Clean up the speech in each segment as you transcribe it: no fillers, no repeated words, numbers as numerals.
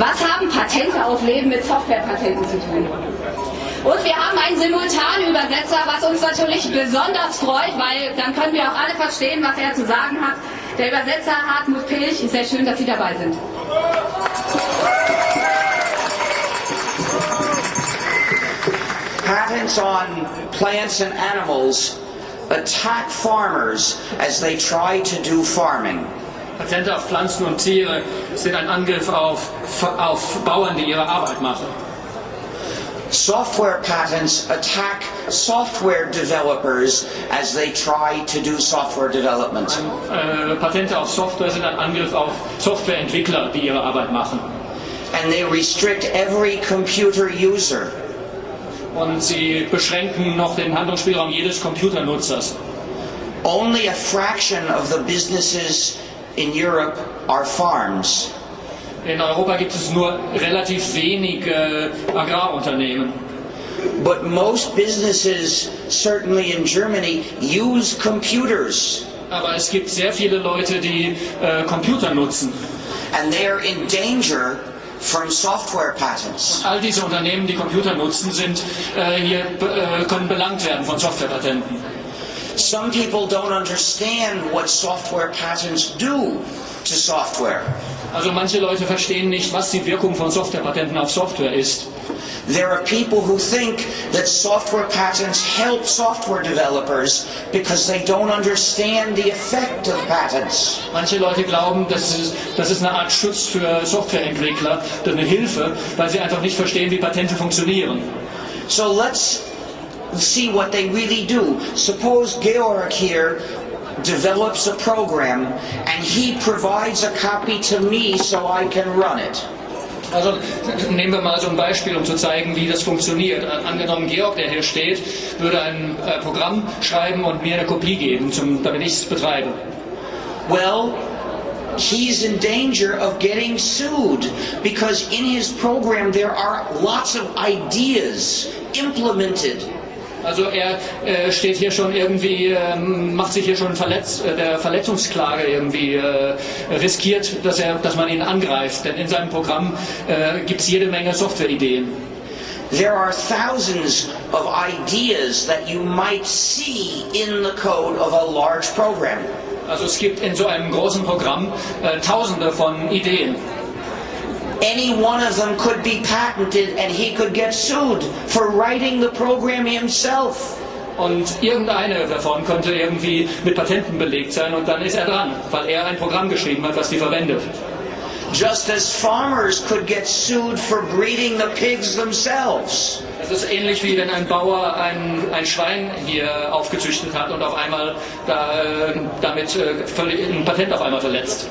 Was haben Patente auf Leben mit Softwarepatenten zu tun? Und wir haben einen Simultanübersetzer, was uns natürlich besonders freut, weil dann können wir auch alle verstehen, was er zu sagen hat. Der Übersetzer Hartmut Pilch, ist sehr schön, dass Sie dabei sind. Patents on plants and animals attack farmers as they try to do farming. Patente auf Pflanzen und Tiere sind ein Angriff auf Bauern, die ihre Arbeit machen. Software patents attack software developers as they try to do software development. Patente auf Software sind ein Angriff auf Softwareentwickler, die ihre Arbeit machen. And they restrict every computer user. Und sie beschränken noch den Handlungsspielraum jedes Computernutzers. Only a fraction of the businesses in Europe are farms. In Europa gibt es nur relativ wenige Agrarunternehmen. But most businesses, certainly in Germany, use computers. Aber es gibt sehr viele Leute, die Computer nutzen. And they are in danger from software patents. All diese Unternehmen, die Computer nutzen, können belangt werden von Softwarepatenten. Some people don't understand what software patents do to software. Also manche Leute verstehen nicht, was die Wirkung von Softwarepatenten auf Software ist. There are people who think that software patents help software developers because they don't understand the effect of patents. Manche Leute glauben, das ist eine Art Schutz für Softwareentwickler, eine Hilfe, weil sie einfach nicht verstehen, wie Patente funktionieren. So let's see what they really do. Suppose Georg here develops a program and he provides a copy to me so I can run it. Also nehmen wir mal so ein Beispiel, um zu zeigen, wie das funktioniert. Angenommen, Georg, der hier steht, würde ein Programm schreiben und mir eine Kopie geben, damit ich es betreibe. Well, he's in danger of getting sued because in his program there are lots of ideas implemented. Also er steht hier schon irgendwie, macht sich hier schon der Verletzungsklage irgendwie, riskiert, dass man ihn angreift. Denn in seinem Programm gibt es jede Menge Softwareideen. There are thousands of ideas that you might see in the code of a large program. Also es gibt in so einem großen Programm Tausende von Ideen. Any one of them could be patented and he could get sued for writing the program himself. Und irgendeine davon könnte irgendwie mit Patenten belegt sein und dann ist er dran, weil er ein Programm geschrieben hat, was die verwendet. Just as farmers could get sued for breeding the pigs themselves. Es ist ähnlich wie wenn ein Bauer ein Schwein hier aufgezüchtet hat und auf einmal damit ein Patent auf einmal verletzt.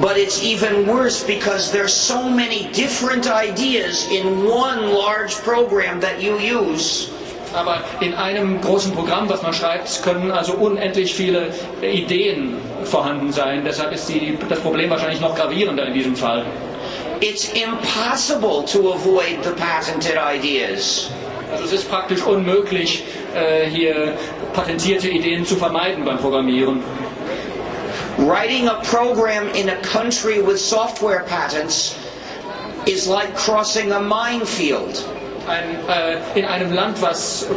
But it's even worse because there's so many different ideas in one large program that you use. Aber in einem großen Programm, was man schreibt, können also unendlich viele Ideen vorhanden sein. Deshalb ist das Problem wahrscheinlich noch gravierender in diesem Fall. It's impossible to avoid the patented ideas. Also es ist praktisch unmöglich, hier patentierte Ideen zu vermeiden beim Programmieren. Writing a program in a country with software patents is like crossing a minefield. In einem Land,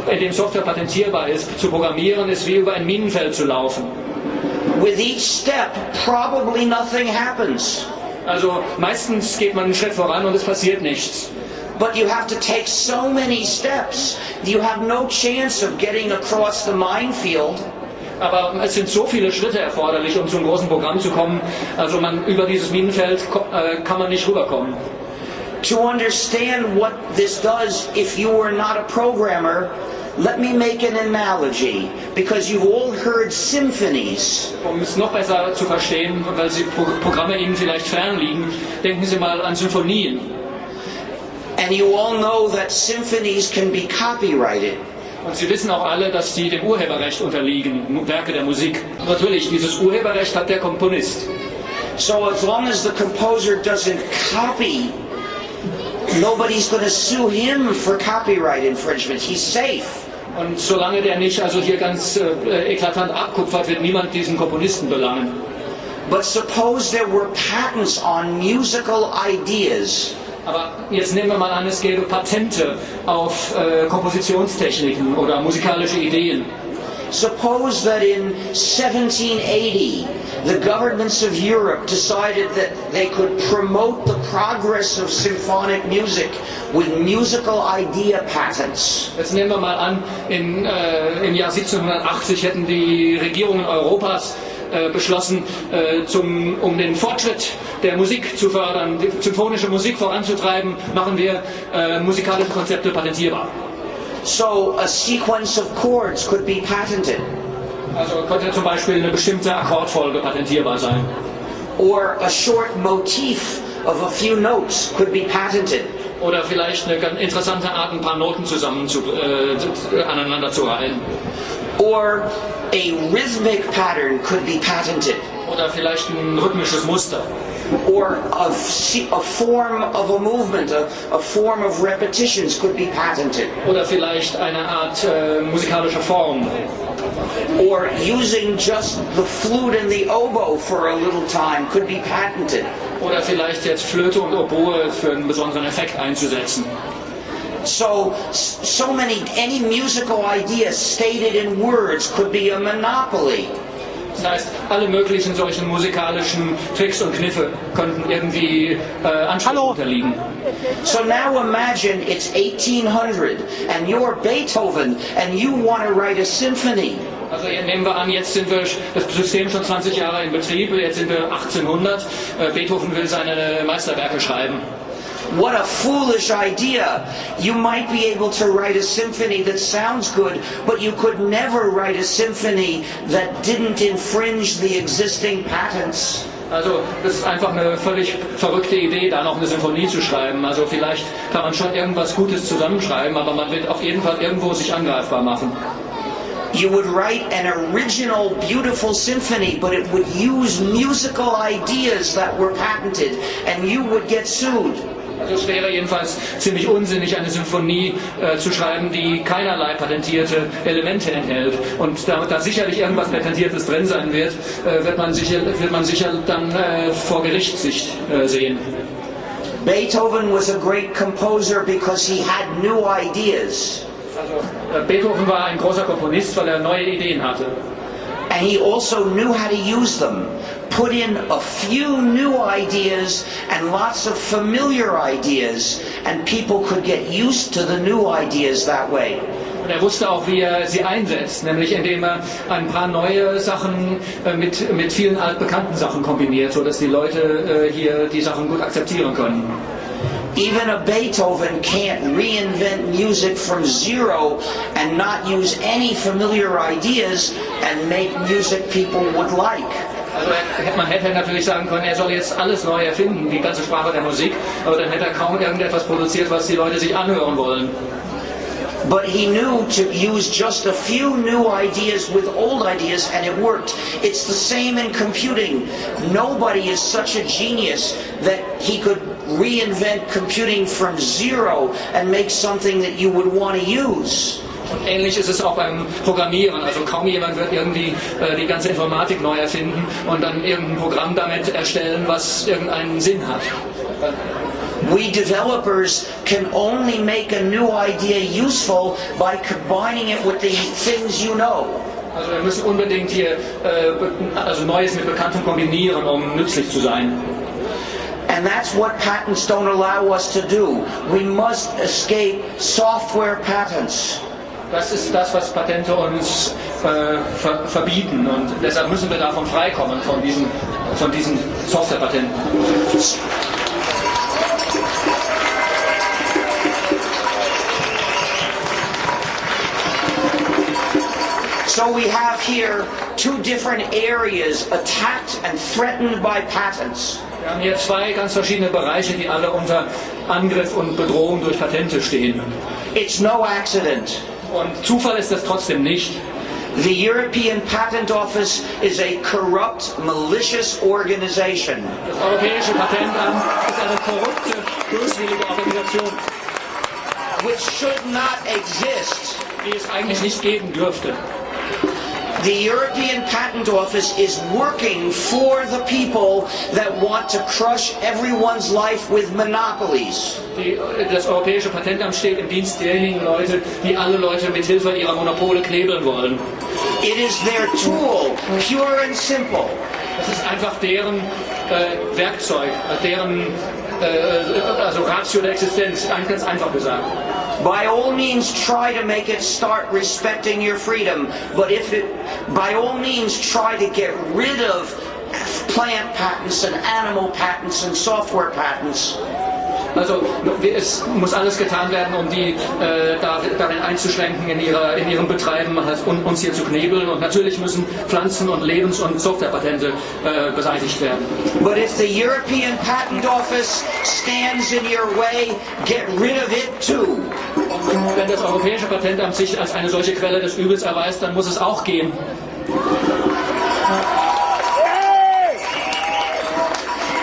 in dem Software patentierbar ist, zu programmieren, ist wie über ein Minenfeld zu laufen. With each step, probably nothing happens. Also meistens geht man einen Schritt voran und es passiert nichts. But you have to take so many steps, you have no chance of getting across the minefield. Aber es sind so viele Schritte erforderlich, um zu einem großen Programm zu kommen. Also über dieses Minenfeld kann man nicht rüberkommen. To understand what this does if you were not a programmer, let me make an analogy, because you've all heard symphonies. Um es noch besser zu verstehen, weil die Programme Ihnen vielleicht fern liegen, denken Sie mal an Symphonien. And you all know that symphonies can be copyrighted. Und Sie wissen auch alle, dass die dem Urheberrecht unterliegen, Werke der Musik. Natürlich, dieses Urheberrecht hat der Komponist. So as long as the composer doesn't copy, nobody's going to sue him for copyright infringement. He's safe. Und solange der nicht also hier ganz eklatant abkupfert, wird niemand diesen Komponisten belangen. But suppose there were patents on musical ideas. Aber jetzt nehmen wir mal an, es gäbe Patente auf Kompositionstechniken oder musikalische Ideen. Suppose that in 1780 the governments of Europe decided that they could promote the progress of symphonic music with musical idea patents. Jetzt nehmen wir mal an, im Jahr 1780 hätten die Regierungen Europas beschlossen, um den Fortschritt der Musik zu fördern, die symphonische Musik voranzutreiben, machen wir musikalische Konzepte patentierbar. So a sequence of chords could be patented. Also könnte zum Beispiel eine bestimmte Akkordfolge patentierbar sein. Or a short motif of a few notes could be patented. Oder vielleicht eine ganz interessante Art, ein paar Noten zusammen aneinander zu reihen. Or a rhythmic pattern could be patented. Oder vielleicht ein rhythmisches Muster. Or a form of a movement, a form of repetitions could be patented. Oder vielleicht eine Art musikalischer Form. Or using just the flute and the oboe for a little time could be patented. Oder vielleicht jetzt Flöte und Oboe für einen besonderen Effekt einzusetzen. So any musical idea stated in words could be a monopoly. Das heißt, alle möglichen solchen musikalischen Tricks und Kniffe könnten irgendwie Anspruch unterliegen. So now imagine it's 1800 and you're Beethoven and you want to write a symphony. Also nehmen wir an, jetzt sind wir das System schon 20 Jahre in Betrieb, jetzt sind wir 1800, Beethoven will seine Meisterwerke schreiben. What a foolish idea. You might be able to write a symphony that sounds good, but you could never write a symphony that didn't infringe the existing patents. Also das ist einfach eine völlig verrückte Idee, da noch eine Symphonie zu schreiben. Also vielleicht kann man schon irgendwas Gutes zusammenschreiben, aber man wird auf jeden Fall irgendwo sich angreifbar machen. You would write an original, beautiful symphony, but it would use musical ideas that were patented, and you would get sued. Also es wäre jedenfalls ziemlich unsinnig, eine Symphonie zu schreiben, die keinerlei patentierte Elemente enthält. Und da sicherlich irgendwas Patentiertes drin sein wird, wird man sicher dann vor Gericht sich sehen. Beethoven was a great composer because he had new ideas. Also Beethoven war ein großer Komponist, weil er neue Ideen hatte. And he also knew how to use them. Put in a few new ideas and lots of familiar ideas, and people could get used to the new ideas that way. Und er wusste auch, wie er sie einsetzt, nämlich indem er ein paar neue Sachen mit vielen altbekannten Sachen kombiniert, sodass die Leute hier die Sachen gut akzeptieren können. Even a Beethoven can't reinvent music from zero and not use any familiar ideas and make music people would like. Also man hätte natürlich sagen können, er soll jetzt alles neu erfinden, die ganze Sprache der Musik, aber dann hätte er kaum irgendetwas produziert, was die Leute sich anhören wollen. But he knew to use just a few new ideas with old ideas, and it worked. It's the same in computing. Nobody is such a genius that he could reinvent computing from zero and make something that you would want to use. Und ähnlich ist es auch beim Programmieren. Also kaum jemand wird irgendwie die ganze Informatik neu erfinden und dann irgendein Programm damit erstellen, was irgendeinen Sinn hat. We developers can only make a new idea useful by combining it with the things you know. Also wir müssen unbedingt hier Neues mit Bekanntem kombinieren, um nützlich zu sein. And that's what patents don't allow us to do. We must escape software patents. Das ist das, was Patente uns verbieten, und deshalb müssen wir davon freikommen, von diesen Softwarepatenten. So we have here two different areas attacked and threatened by patents. Wir haben hier zwei ganz verschiedene Bereiche, die alle unter Angriff und Bedrohung durch Patente stehen. It's no accident. Und Zufall ist das trotzdem nicht. The European Patent Office is a corrupt, malicious organization. Das Europäische Patentamt ist eine korrupte, böswillige Organisation, which should not exist. die es eigentlich nicht geben dürfte. The European Patent Office is working for the people that want to crush everyone's life with monopolies. Das Europäische Patentamt steht im Dienst derjenigen Leute, die alle Leute mit Hilfe ihrer Monopole knebeln wollen. It is their tool, pure and simple. Das ist einfach deren Werkzeug, deren also Ratio der Existenz, ganz einfach gesagt. By all means try to make it start respecting your freedom, but by all means try to get rid of plant patents and animal patents and software patents. Also es muss alles getan werden, um die darin einzuschränken in ihrem Betreiben, uns hier zu knebeln. Und natürlich müssen Pflanzen- und Lebens- und Softwarepatente beseitigt werden. But if the European Patent Office stands in your way, get rid of it too. Und wenn das Europäische Patentamt sich als eine solche Quelle des Übels erweist, dann muss es auch gehen.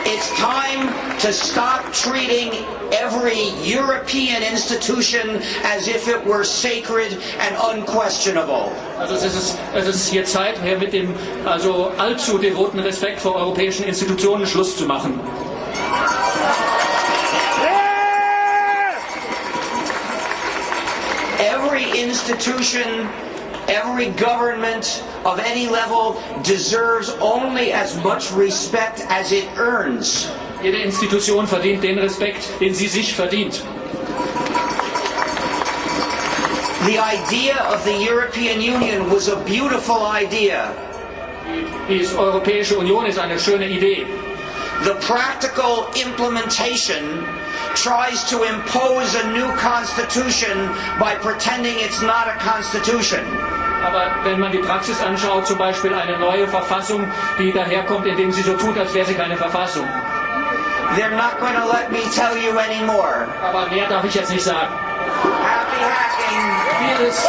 It's time to stop treating every European institution as if it were sacred and unquestionable. Also es ist hier Zeit, mit dem also allzu devoten Respekt vor europäischen Institutionen Schluss zu machen. Every institution, every government of any level deserves only as much respect as it earns. Jede Institution verdient den Respekt, den sie sich verdient. The idea of the European Union was a beautiful idea. Die Europäische Union ist eine schöne Idee. The practical implementation tries to impose a new constitution by pretending it's not a constitution. Aber wenn man die Praxis anschaut, zum Beispiel eine neue Verfassung, die daherkommt, indem sie so tut, als wäre sie keine Verfassung. They're not going to let me tell you anymore. Aber mehr darf ich jetzt nicht sagen. Happy hacking. Vieles